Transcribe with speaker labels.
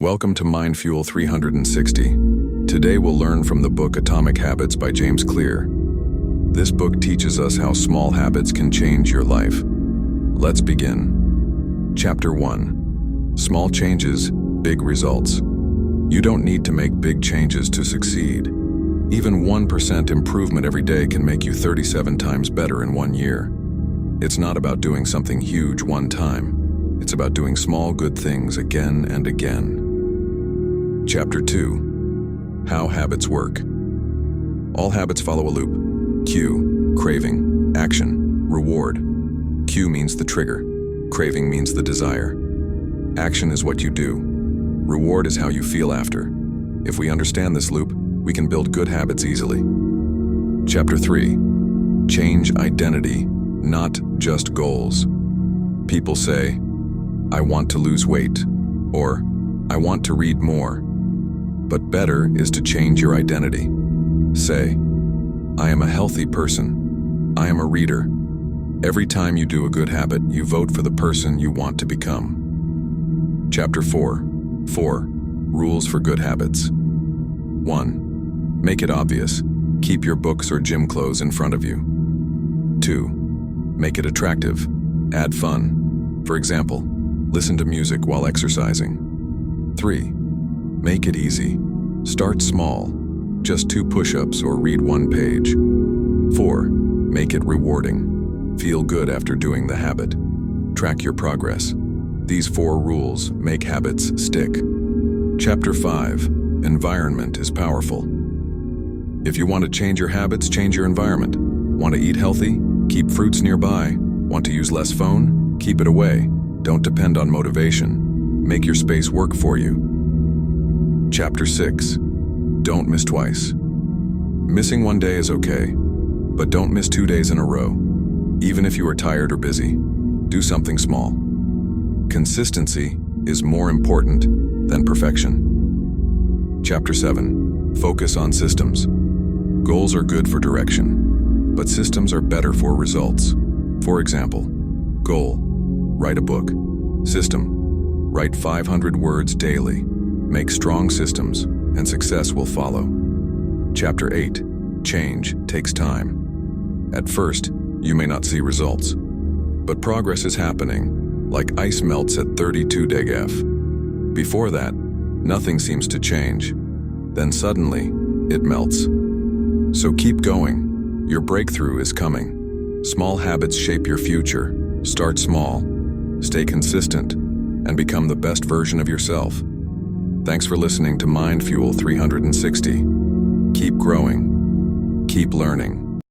Speaker 1: Welcome to Mind Fuel 360. Today we'll learn from the book Atomic Habits by James Clear. This book teaches us how small habits can change your life. Let's begin. Chapter 1. Small changes, big results. You don't need to make big changes to succeed. Even 1% improvement every day can make you 37 times better in 1 year. It's not about doing something huge one time. It's about doing small good things again and again. Chapter 2. How habits work. All habits follow a loop. Cue, craving, action, reward. Cue means the trigger. Craving means the desire. Action is what you do. Reward is how you feel after. If we understand this loop, we can build good habits easily. Chapter 3. Change identity, not just goals. People say, I want to lose weight, or I want to read more. But better is to change your identity. Say, I am a healthy person. I am a reader. Every time you do a good habit, you vote for the person you want to become. Chapter 4. 4. Rules for good habits. 1. Make it obvious. Keep your books or gym clothes in front of you. 2. Make it attractive. Add fun. For example, listen to music while exercising. 3. Make it easy. Start small. Just 2 push-ups or read 1 page. 4. Make it rewarding. Feel good after doing the habit. Track your progress. These 4 rules make habits stick. Chapter 5. Environment is powerful. If you want to change your habits, change your environment. Want to eat healthy? Keep fruits nearby. Want to use less phone? Keep it away. Don't depend on motivation. Make your space work for you. Chapter 6. Don't miss twice. Missing 1 day is okay, but don't miss 2 days in a row. Even if you are tired or busy, do something small. Consistency is more important than perfection. Chapter 7. Focus on systems. Goals are good for direction, but systems are better for results. For example, goal, write a book. System, write 500 words daily. Make strong systems, and success will follow. Chapter 8. Change takes time. At first, you may not see results, but progress is happening, like ice melts at 32 degF. Before that, nothing seems to change. Then suddenly, it melts. So keep going. Your breakthrough is coming. Small habits shape your future. Start small, stay consistent, and become the best version of yourself. Thanks for listening to Mind Fuel 360. Keep growing. Keep learning.